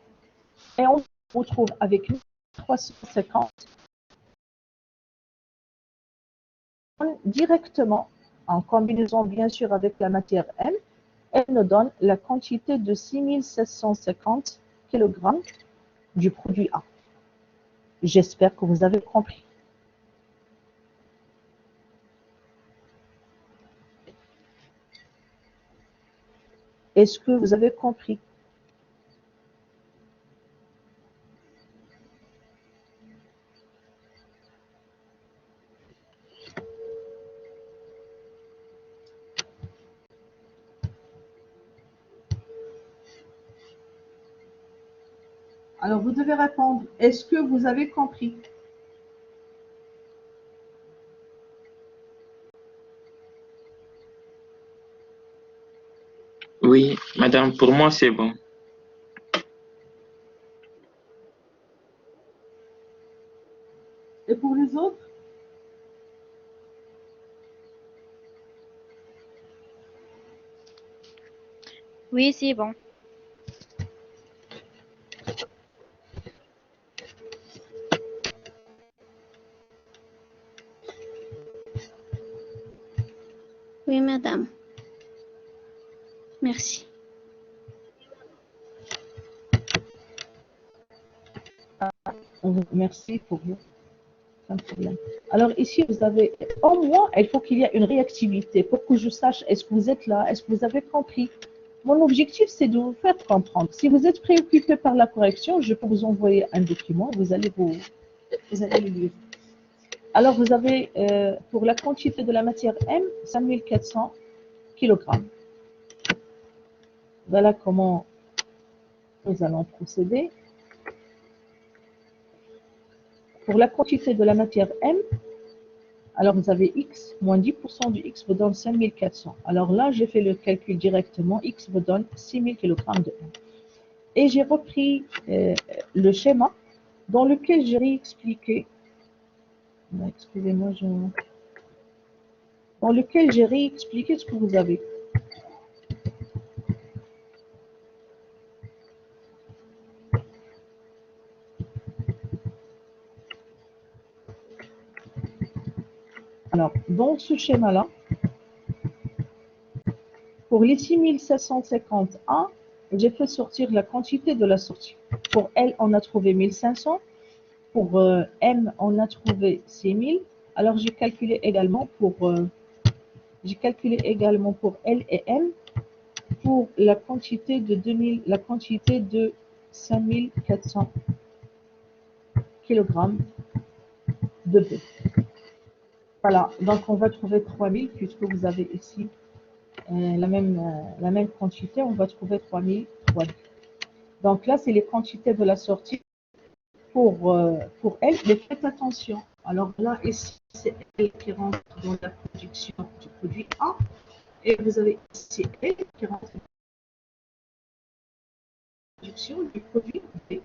et on se retrouve avec 1350 directement, en combinaison bien sûr avec la matière M. Elle nous donne la quantité de 6750 kg du produit A. J'espère que vous avez compris. Est-ce que vous avez compris? Alors, vous devez répondre, est-ce que vous avez compris? Oui, madame, pour moi, c'est bon. Et pour les autres? Oui, c'est bon. Oui, madame. Merci. Merci pour vous. Pas de problème. Alors ici, vous avez, au moins, il faut qu'il y ait une réactivité pour que je sache est-ce que vous êtes là, est-ce que vous avez compris. Mon objectif, c'est de vous faire comprendre. Si vous êtes préoccupé par la correction, je peux vous envoyer un document, vous allez le lire. Alors, vous avez, pour la quantité de la matière M, 5400 kg. Voilà comment nous allons procéder. Pour la quantité de la matière M, alors vous avez X, moins 10% du X vous donne 5400. Alors là, j'ai fait le calcul directement. X vous donne 6000 kg de M. Et j'ai repris le schéma dans lequel j'ai réexpliqué. Excusez-moi, dans lequel j'ai réexpliqué ce que vous avez. Alors, dans ce schéma-là, pour les 6751, j'ai fait sortir la quantité de la sortie. Pour L, on a trouvé 1500. Pour M, on a trouvé 6000. Alors, j'ai calculé également pour L et M pour la quantité de 5400 kg de B. Voilà, donc on va trouver 3000 puisque vous avez ici la même quantité, on va trouver 3000. Donc là, c'est les quantités de la sortie pour elle, mais faites attention. Alors là, ici, c'est elle qui rentre dans la production du produit A, et vous avez ici elle qui rentre dans la production du produit B.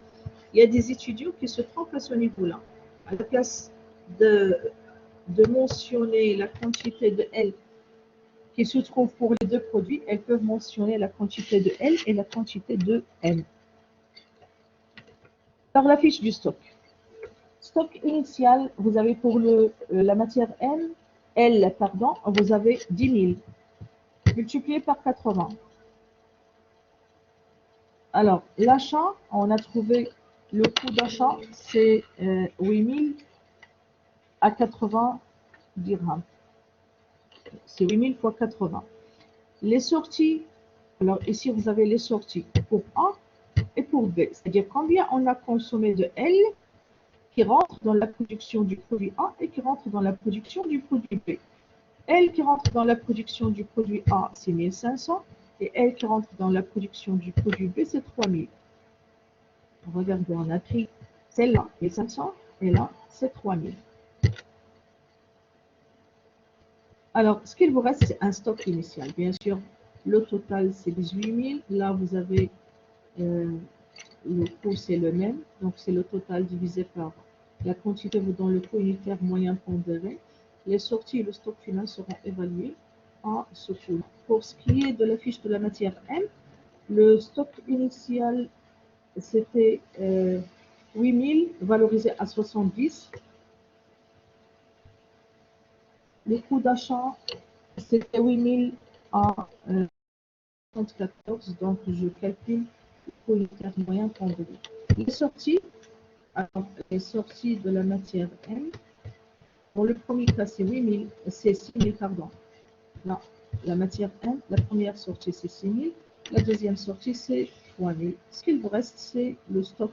Il y a des étudiants qui se trompent à ce niveau-là. À la place de mentionner la quantité de L qui se trouve pour les deux produits, elles peuvent mentionner la quantité de L et la quantité de M. Alors, la fiche du stock. Stock initial, vous avez pour la matière L, vous avez 10 000 multiplié par 80. Alors, l'achat, on a trouvé le coût d'achat, c'est 8 000 à 80 dirhams. C'est 8 000 fois 80. Les sorties, alors ici vous avez les sorties pour A et pour B. C'est-à-dire combien on a consommé de L, qui rentre dans la production du produit A et qui rentre dans la production du produit B. Elle qui rentre dans la production du produit A, c'est 1500, et elle qui rentre dans la production du produit B, c'est 3000. Regardez, on a pris celle-là, 1500, et là, c'est 3000. Alors, ce qu'il vous reste, c'est un stock initial. Bien sûr, le total, c'est 18 000. Là, vous avez le coût, c'est le même. Donc, c'est le total divisé par la quantité vous donne le coût unitaire moyen pondéré. Les sorties et le stock final seront évalués à ce coût. Pour ce qui est de la fiche de la matière M, le stock initial, c'était 8 000 valorisé à 70. Le coût d'achat, c'était 8 000 à 74, donc je calcule le coût unitaire moyen pondéré. Les sorties, alors les sorties de la matière M, pour le premier cas, c'est 6 000, pardon. Là, la matière M, la première sortie, c'est 6 000. La deuxième sortie, c'est 3 000. Ce qu'il vous reste, c'est le stock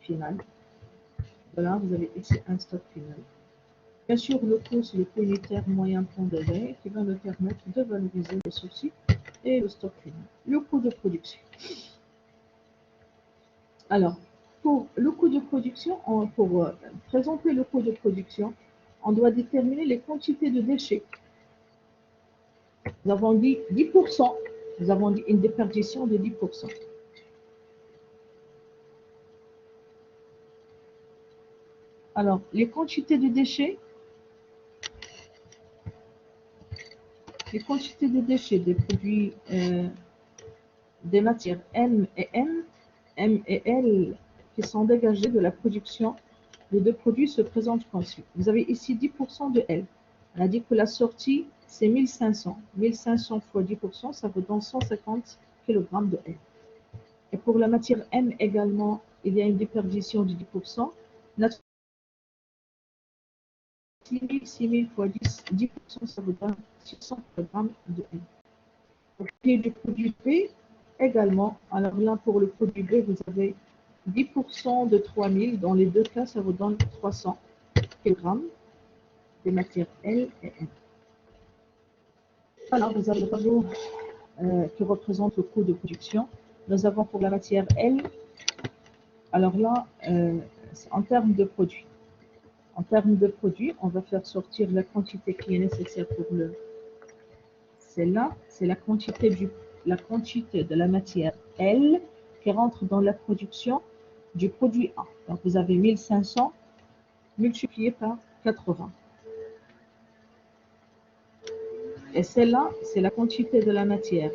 final. Voilà, vous avez ici un stock final. Bien sûr, le coût, c'est le coût unitaire moyen pondéré qui va me permettre de valoriser les sorties et le stock final. Le coût de production. Alors, pour le coût de production, pour présenter le coût de production, on doit déterminer les quantités de déchets. Nous avons dit 10%. Nous avons dit une déperdition de 10%. Alors, les quantités de déchets, des produits, des matières M et L, qui sont dégagées de la production des deux produits se présentent comme suit. Vous avez ici 10% de L. On a dit que la sortie, c'est 1500. 1500 fois 10%, ça vous donne 150 kg de L. Et pour la matière M également, il y a une déperdition de 10%. 6 000 fois 10%, ça vous donne 600 kg de L. Pour ce qui est du produit B, également, alors là, pour le produit B, vous avez 10% de 3000. Dans les deux cas, ça vous donne 300 kg des matières L et M. Alors, vous avez le tableau qui représente le coût de production. Nous avons pour la matière L, alors là, en termes de produits. En termes de produits, on va faire sortir la quantité qui est nécessaire pour le... Celle-là, c'est la quantité de la matière L qui rentre dans la production du produit A. Donc, vous avez 1500 multiplié par 80. Et celle-là, c'est la quantité de la matière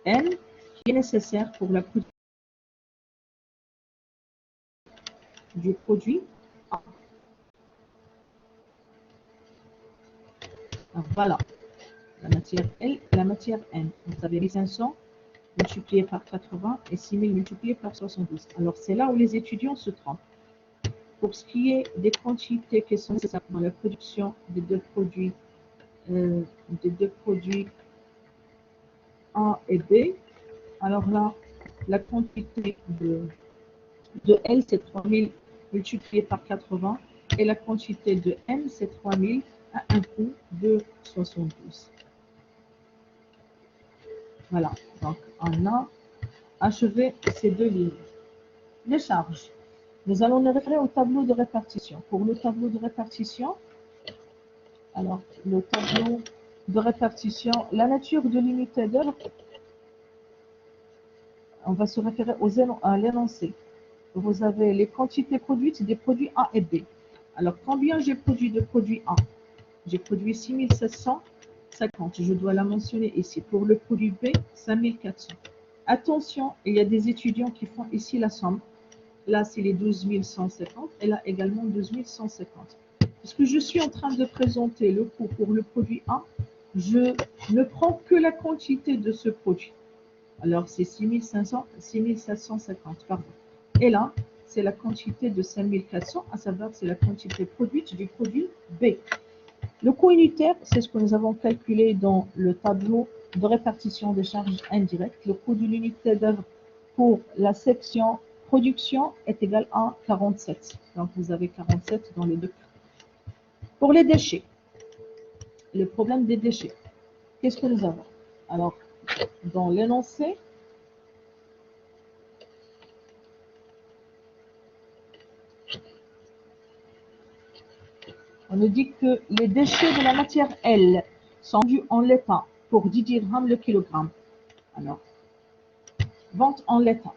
N qui est nécessaire pour la production du produit A. Alors, voilà, la matière L et la matière N. Vous avez 1500 multiplié par 80 et 6000 multiplié par 72. Alors, c'est là où les étudiants se trompent. Pour ce qui est des quantités qui sont nécessaires dans la production des deux produits A et B, alors là, la quantité de L, c'est 3000 multiplié par 80 et la quantité de M, c'est 3000 à un coût de 72. Voilà, donc on a achevé ces deux lignes. Les charges. Nous allons nous référer au tableau de répartition. Pour le tableau de répartition, alors le tableau de répartition, la nature de l'unité d'œuvre, on va se référer à l'énoncé. Vous avez les quantités produites des produits A et B. Alors, combien j'ai produit de produits A? J'ai produit 6750. Je dois la mentionner ici. Pour le produit B, 5400. Attention, il y a des étudiants qui font ici la somme. Là, c'est les 12 150 et là également 12 150. Puisque je suis en train de présenter le coût pour le produit A, je ne prends que la quantité de ce produit. Alors, c'est 6750, pardon. Et là, c'est la quantité de 5400, à savoir c'est la quantité produite du produit B. Le coût unitaire, c'est ce que nous avons calculé dans le tableau de répartition des charges indirectes. Le coût de l'unité d'œuvre pour la section production est égale à 47. Donc, vous avez 47 dans les deux cas. Pour les déchets, le problème des déchets, qu'est-ce que nous avons? Alors, dans l'énoncé, on nous dit que les déchets de la matière L sont vendus en l'état pour 10 dirhams le kilogramme. Alors, vente en l'état.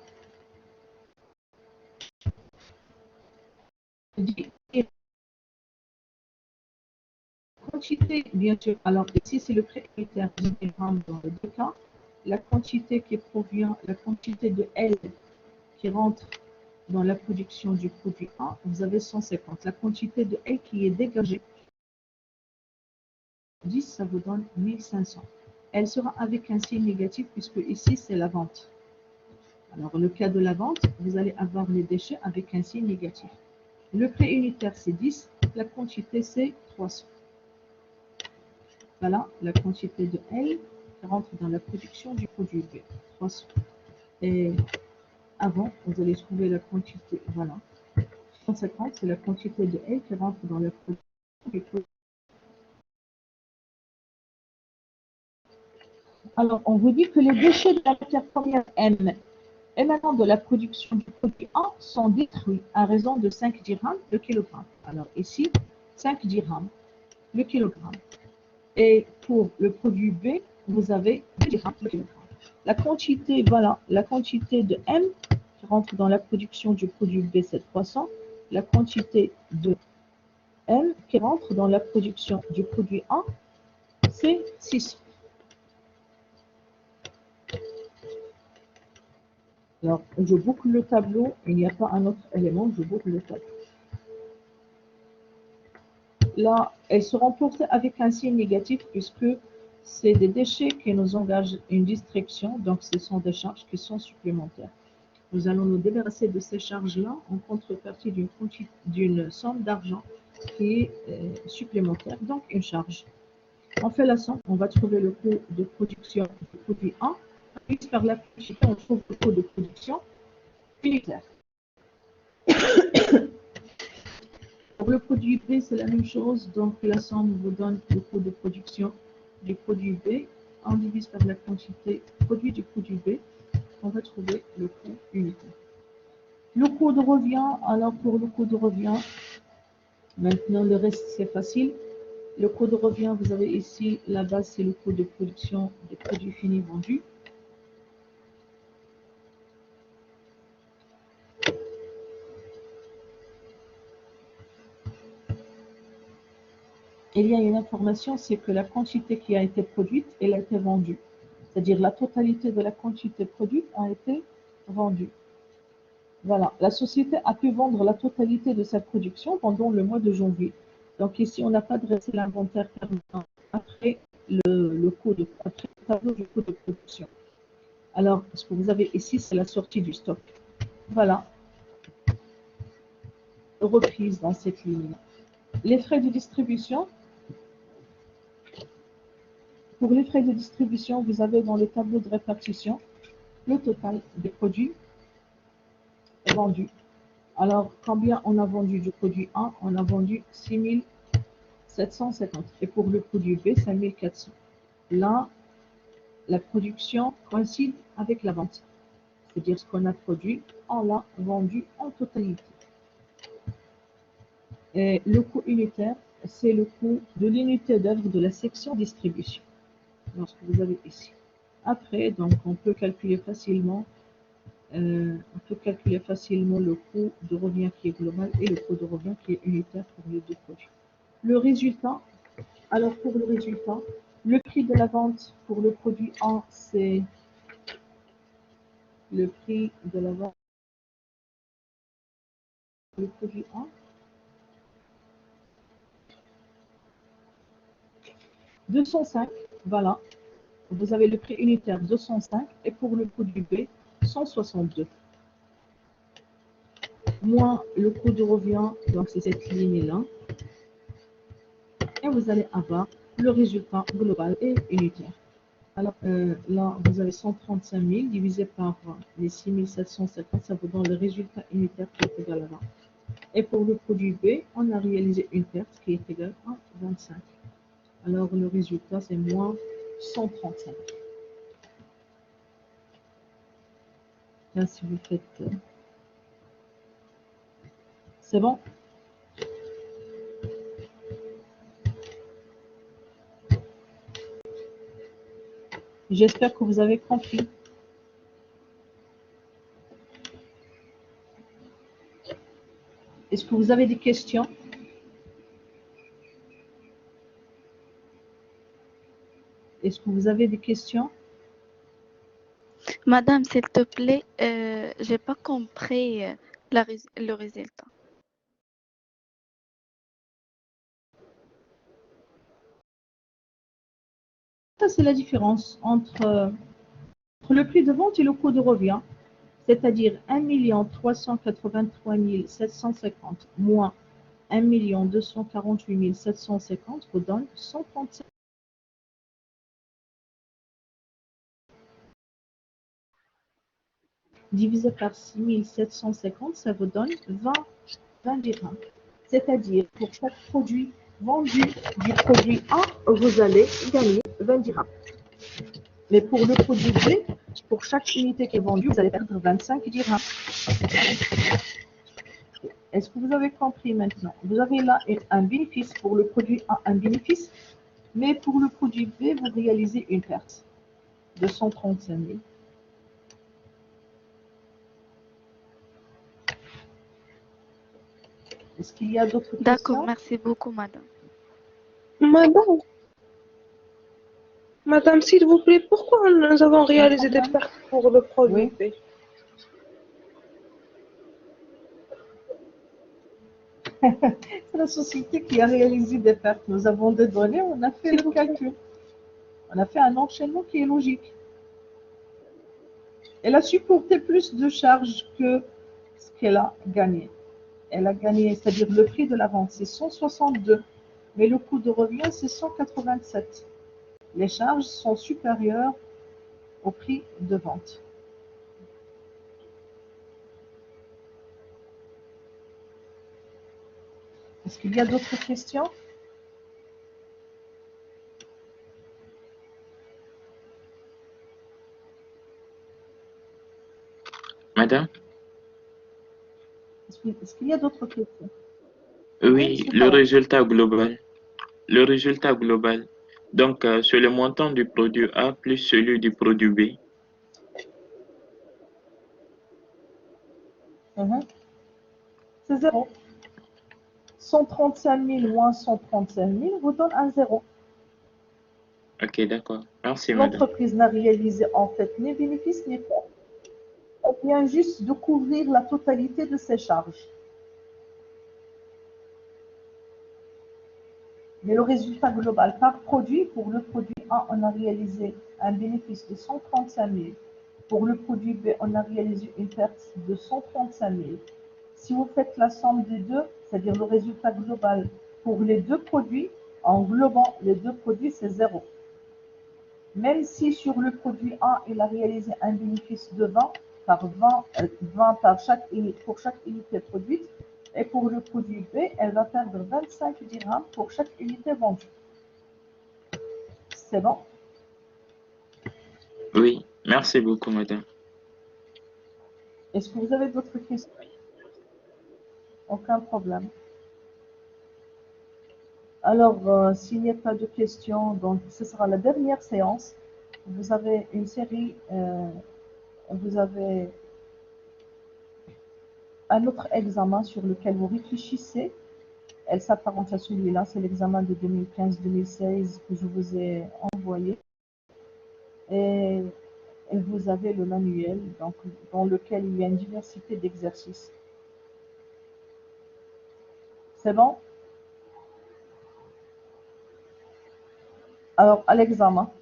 Quantité, bien sûr. Alors, ici, c'est le prix unitaire 10 dirhams dans les deux cas. La quantité qui provient, la quantité de L qui rentre dans la production du produit A, vous avez 150. La quantité de L qui est dégagée, 10, ça vous donne 1500. Elle sera avec un signe négatif puisque ici, c'est la vente. Alors, le cas de la vente, vous allez avoir les déchets avec un signe négatif. Le prix unitaire, c'est 10. La quantité, c'est 300. Voilà la quantité de L qui rentre dans la production du produit B. 300. Et avant, vous allez trouver la quantité, voilà. 150, c'est la quantité de L qui rentre dans la production du produit. Alors, on vous dit que les déchets de la matière première M émanant de la production du produit A sont détruits à raison de 5 dirhams le kilogramme. Alors ici, 5 dirhams le kilogramme. Et pour le produit B, vous avez 2 dirhams le kilogramme. La quantité, voilà, la quantité de M qui rentre dans la production du produit B, c'est 300. La quantité de M qui rentre dans la production du produit A, c'est 600. Alors, je boucle le tableau, il n'y a pas un autre élément, je boucle le tableau. Là, elles seront portées avec un signe négatif puisque c'est des déchets qui nous engagent une distraction, donc ce sont des charges qui sont supplémentaires. Nous allons nous débarrasser de ces charges-là en contrepartie d'une somme d'argent qui est supplémentaire, donc une charge. On fait la somme, on va trouver le coût de production du produit A. Puis par la quantité, on trouve le coût de production unitaire. Pour le produit B, c'est la même chose. Donc, la somme vous donne le coût de production du produit B. On divise par la quantité produit du produit B. On va trouver le coût unitaire. Le coût de revient, alors pour le coût de revient, maintenant le reste c'est facile. Le coût de revient, vous avez ici, la base c'est le coût de production des produits finis vendus. Il y a une information, c'est que la quantité qui a été produite, elle a été vendue. C'est-à-dire la totalité de la quantité produite a été vendue. Voilà, la société a pu vendre la totalité de sa production pendant le mois de janvier. Donc ici, on n'a pas dressé l'inventaire permanent après le tableau du coût de production. Alors, ce que vous avez ici, c'est la sortie du stock. Voilà, reprise dans cette ligne. Les frais de distribution. Pour les frais de distribution, vous avez dans le tableau de répartition le total des produits vendus. Alors, combien on a vendu du produit A? On a vendu 6 750. Et pour le produit B, 5 400. Là, la production coïncide avec la vente. C'est-à-dire ce qu'on a produit, on l'a vendu en totalité. Et le coût unitaire, c'est le coût de l'unité d'œuvre de la section distribution. Alors, ce que vous avez ici. Après, donc, on peut calculer facilement le coût de revient qui est global et le coût de revient qui est unitaire pour les deux produits. Le résultat, alors pour le résultat, le prix de la vente pour le produit A, c'est le prix de la vente pour le produit A. « 205, voilà. Vous avez le prix unitaire 205 et pour le produit B, 162. Moins le coût de revient, donc c'est cette ligne-là. Et vous allez avoir le résultat global et unitaire. Alors là, vous avez 135 000 divisé par les 6 750, ça vous donne le résultat unitaire qui est égal à 20. Et pour le produit B, on a réalisé une perte qui est égale à 25. Alors le résultat, c'est moins 135. Là, si vous faites... c'est bon? J'espère que vous avez compris. Est-ce que vous avez des questions? Est-ce que vous avez des questions? Madame, s'il te plaît, j'ai pas compris le résultat. Ça, c'est la différence entre le prix de vente et le coût de revient, c'est-à-dire 1 383 750 moins 1 248 750 vous donne 135. Divisé par 6 750, ça vous donne 20 dirhams. C'est-à-dire, pour chaque produit vendu du produit A, vous allez gagner 20 dirhams. Mais pour le produit B, pour chaque unité qui est vendue, vous allez perdre 25 dirhams. Est-ce que vous avez compris maintenant? Vous avez là un bénéfice pour le produit A, un bénéfice, mais pour le produit B, vous réalisez une perte de 135 000. Est-ce qu'il y a d'autres questions? D'accord, merci beaucoup, madame. Madame, s'il vous plaît, pourquoi nous avons réalisé des pertes pour le produit B? C'est la société qui a réalisé des pertes. Nous avons des données, on a fait le calcul. On a fait un enchaînement qui est logique. Elle a supporté plus de charges que ce qu'elle a gagné. Elle a gagné, c'est-à-dire le prix de la vente, c'est 162, mais le coût de revient, c'est 187. Les charges sont supérieures au prix de vente. Est-ce qu'il y a d'autres questions? Madame? Est-ce qu'il y a d'autres questions? Oui, le résultat global. Le résultat global. Donc, c'est le montant du produit A plus celui du produit B. C'est 0. 135 000 moins 135 000 vous donne un 0. Ok, d'accord. Merci, madame. L'entreprise n'a réalisé en fait ni bénéfice ni perte. Elle vient juste de couvrir la totalité de ses charges. Mais le résultat global par produit, pour le produit A, on a réalisé un bénéfice de 135 000. Pour le produit B, on a réalisé une perte de 135 000. Si vous faites la somme des deux, c'est-à-dire le résultat global pour les deux produits, englobant les deux produits, c'est 0. Même si sur le produit A, il a réalisé un bénéfice de 20 pour chaque unité produite, et pour le produit B, elle va perdre 25 dirhams pour chaque unité vendue. C'est bon? Oui, merci beaucoup, madame. Est-ce que vous avez d'autres questions? Aucun problème. Alors, s'il n'y a pas de questions, donc ce sera la dernière séance. Vous avez une série, vous avez un autre examen sur lequel vous réfléchissez. Elle s'apparente à celui-là, c'est l'examen de 2015-2016 que je vous ai envoyé. Et vous avez le manuel, donc, dans lequel il y a une diversité d'exercices. C'est bon? Alors, à l'examen.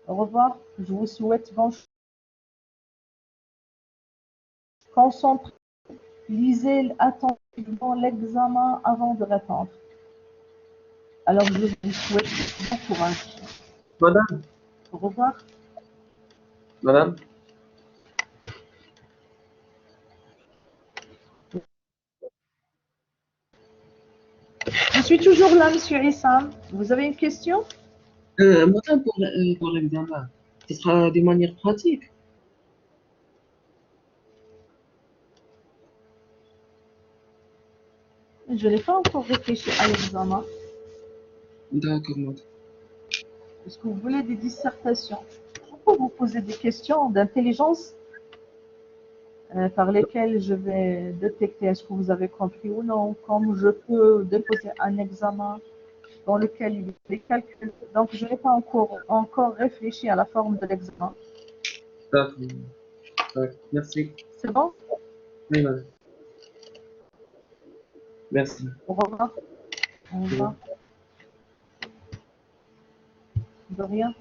Au revoir, je vous souhaite bonne chance. Concentrez, lisez attentivement l'examen avant de répondre. Alors, je vous souhaite bon courage. Madame, Au revoir. Madame? Je suis toujours là, Monsieur Issam. Vous avez une question? Madame, pour l'examen, ce sera de manière pratique. Je n'ai pas encore réfléchi à l'examen. D'accord, madame. Est-ce que vous voulez des dissertations? Je peux vous poser des questions d'intelligence par lesquelles je vais détecter est-ce que vous avez compris ou non, comme je peux déposer un examen dans lequel il y a des calculs. Donc, je n'ai pas encore réfléchi à la forme de l'examen. D'accord. D'accord. Merci. C'est bon? Oui, madame. Merci. Au revoir. Au revoir. De rien.